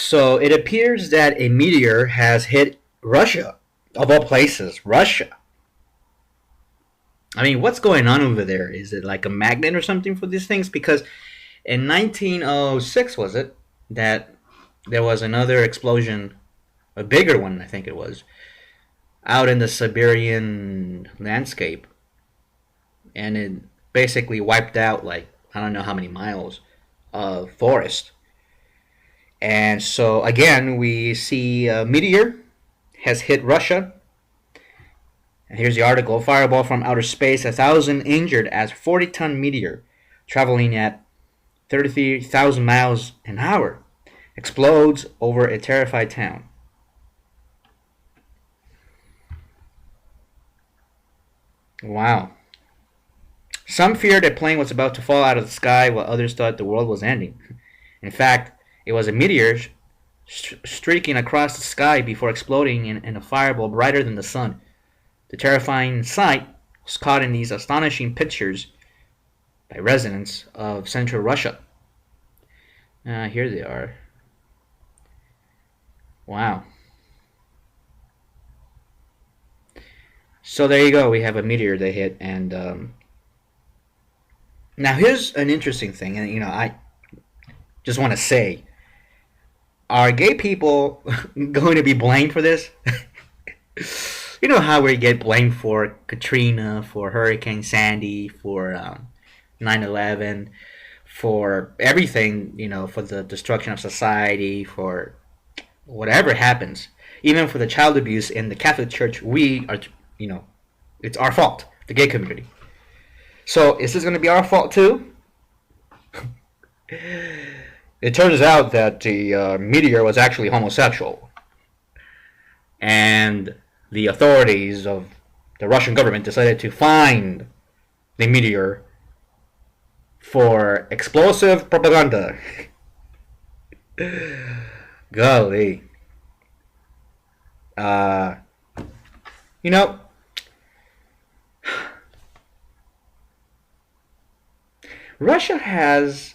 So it appears that a meteor has hit Russia, of all places. Russia. I mean, what's going on over there? Is it like a magnet or something for these things? Because in 1906, was it, that there was another explosion, a bigger one, I think it was, out in the Siberian landscape. And it basically wiped out, like, I don't know how many miles of forest. And so, again, we see a meteor has hit Russia. And here's the article: Fireball from outer space, 1,000 injured as 40-ton meteor traveling at 33,000 miles an hour explodes over a terrified town. Wow. Some feared a plane was about to fall out of the sky, while others thought the world was ending. In fact, it was a meteor streaking across the sky before exploding in a fireball brighter than the sun. The terrifying sight was caught in these astonishing pictures by residents of central Russia. Here they are. Wow. So there you go. We have a meteor they hit, and now here's an interesting thing, and I just want to say, are gay people going to be blamed for this? You know how we get blamed for Katrina, for Hurricane Sandy, for 9/11, for everything, for the destruction of society, for whatever happens, even for the child abuse in the Catholic Church. We are, it's our fault, the gay community. So is this going to be our fault too? It turns out that the meteor was actually homosexual, and the authorities of the Russian government decided to fine the meteor for explosive propaganda. Golly. You know, Russia has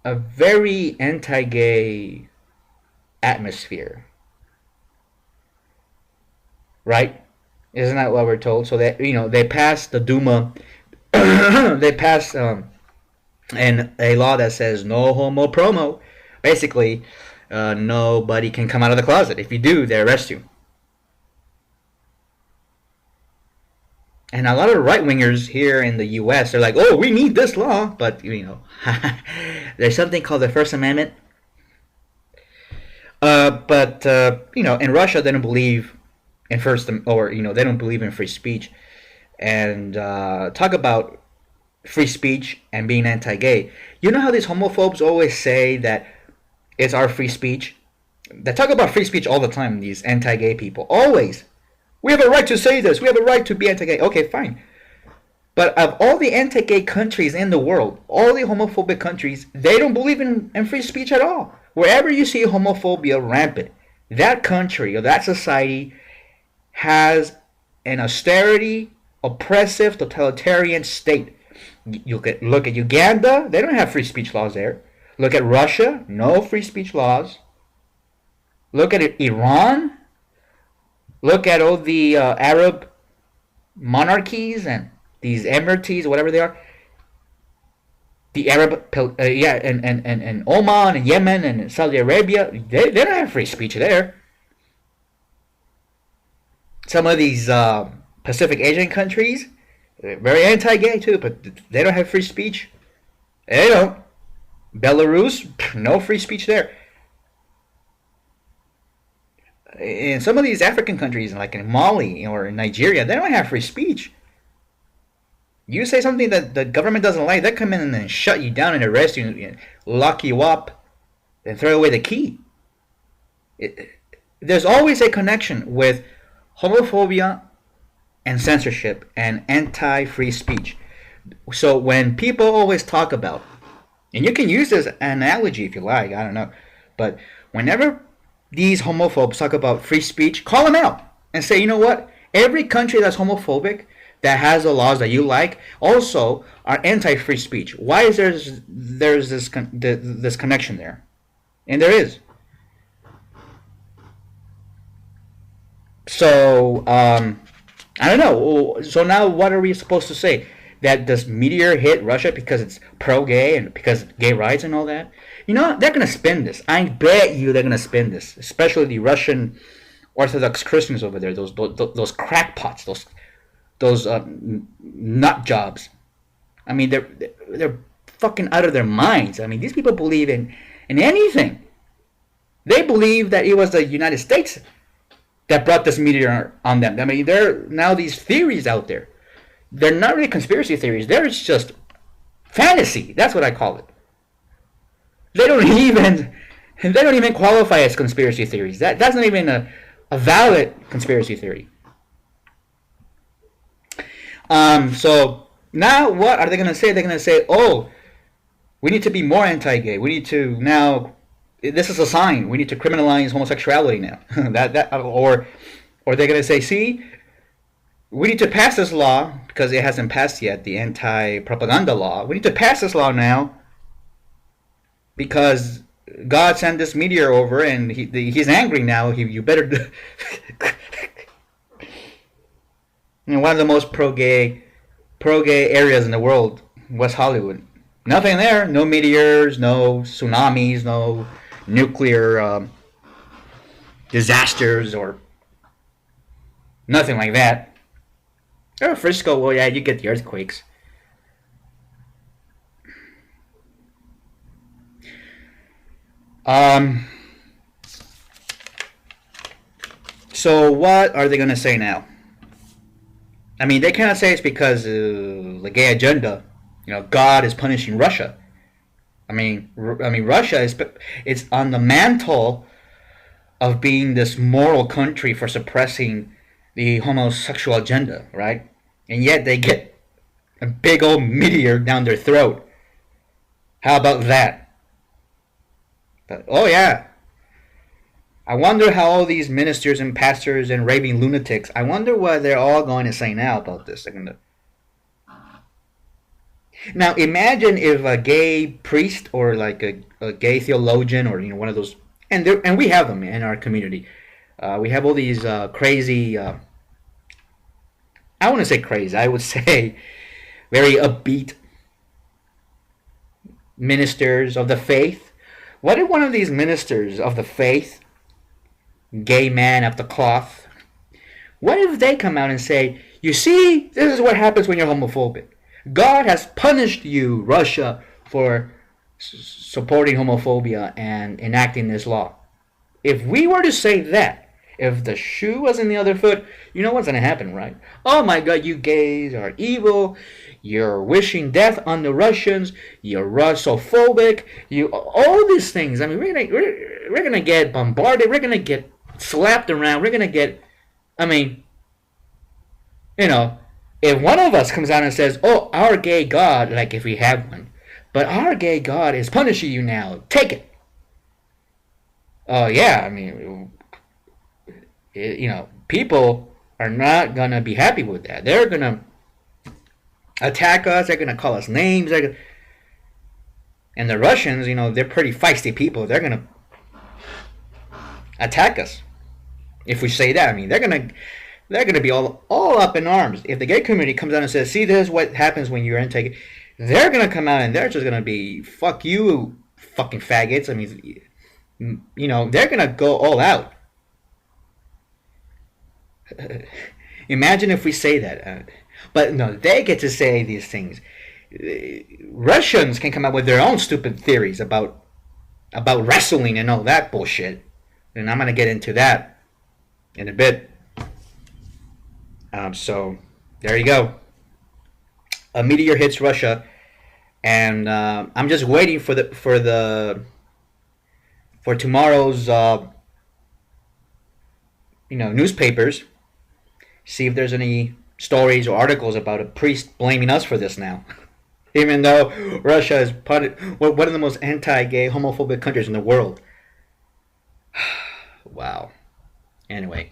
a very anti-gay atmosphere, right? Isn't that what we're told? So that they passed the Duma, they passed and a law that says no homo promo. Basically, nobody can come out of the closet. If you do, they arrest you. And a lot of right-wingers here in the U.S., they're like, oh, we need this law. But, there's something called the First Amendment. But in Russia, they don't believe in they don't believe in free speech. And talk about free speech and being anti-gay. You know how these homophobes always say that it's our free speech? They talk about free speech all the time, these anti-gay people. Always. We have a right to say this. We have a right to be anti-gay. Okay, fine. But of all the anti-gay countries in the world, all the homophobic countries, they don't believe in free speech at all. Wherever you see homophobia rampant, that country or that society has an austerity, oppressive, totalitarian state. You could look at Uganda. They don't have free speech laws there. Look at Russia. No free speech laws. Look at Iran. Look at all the Arab monarchies and these emirates, whatever they are. The Arab, and Oman and Yemen and Saudi Arabia, they don't have free speech there. Some of these Pacific Asian countries, they're very anti-gay too, but they don't have free speech. They don't. Belarus, no free speech there. In some of these African countries, like in Mali or in Nigeria, they don't have free speech. You say something that the government doesn't like, they come in and shut you down and arrest you, and lock you up, and throw away the key. There's always a connection with homophobia and censorship and anti-free speech. So when people always talk about, and you can use this analogy if you like, I don't know, but whenever these homophobes talk about free speech, call them out and say, you know what? Every country that's homophobic, that has the laws that you like, also are anti-free speech. Why is there's this connection there? and there is. So I don't know. So now, what are we supposed to say? That this meteor hit Russia because it's pro-gay and because gay rights and all that? You know, they're gonna spin this. I bet you they're gonna spin this, especially the Russian Orthodox Christians over there. Those crackpots, those nut jobs. I mean, they're fucking out of their minds. I mean, these people believe in anything. They believe that it was the United States that brought this meteor on them. I mean, there are now these theories out there. They're not really conspiracy theories. They're just fantasy. That's what I call it. They don't even qualify as conspiracy theories. That's not even a valid conspiracy theory. So now what are they going to say? They're going to say, oh, we need to be more anti-gay. We need to now. This is a sign. We need to criminalize homosexuality now. Or they're going to say, see, we need to pass this law because it hasn't passed yet. The anti-propaganda law. We need to pass this law now because God sent this meteor over and he's angry now. You better. One of the most pro-gay areas in the world, West Hollywood. Nothing there. No meteors, no tsunamis, no nuclear disasters or nothing like that. Oh, Frisco, well, yeah, you get the earthquakes. So what are they going to say now? I mean, they cannot say it's because the gay agenda. God is punishing Russia. I mean, Russia it's on the mantle of being this moral country for suppressing the homosexual agenda, right? And yet they get a big old meteor down their throat. How about that? But, oh yeah. I wonder how all these ministers and pastors and raving lunatics, I wonder what they're all going to say now about this. Now imagine if a gay priest or like a gay theologian or one of those, and we have them in our community. We have all these crazy. I wouldn't say crazy. I would say very upbeat ministers of the faith. What if one of these ministers of the faith, gay man of the cloth, what if they come out and say, "You see, this is what happens when you're homophobic. God has punished you, Russia, for supporting homophobia and enacting this law." If we were to say that, if the shoe was in the other foot, you know what's going to happen, right? Oh my God, you gays are evil. You're wishing death on the Russians. You're Russophobic. You all these things. I mean, we're gonna get bombarded. We're gonna get slapped around. We're gonna get. I mean, if one of us comes out and says, "Oh, our gay God," like if we have one, but our gay God is punishing you now. Take it. Oh yeah, I mean, people are not gonna be happy with that. They're gonna attack us. They're gonna call us names. And the Russians, they're pretty feisty people. They're gonna attack us if we say that. I mean, they're gonna be all up in arms. If the gay community comes out and says, "See, this is what happens when you're anti-gay," they're gonna come out and they're just gonna be, "Fuck you, fucking faggots." I mean, they're gonna go all out. Imagine if we say that. But no, they get to say these things. Russians can come up with their own stupid theories about wrestling and all that bullshit. And I'm going to get into that in a bit. So there you go. A meteor hits Russia, and I'm just waiting for tomorrow's newspapers. See if there's any stories or articles about a priest blaming us for this now. Even though Russia is one of the most anti-gay, homophobic countries in the world. Wow. Anyway.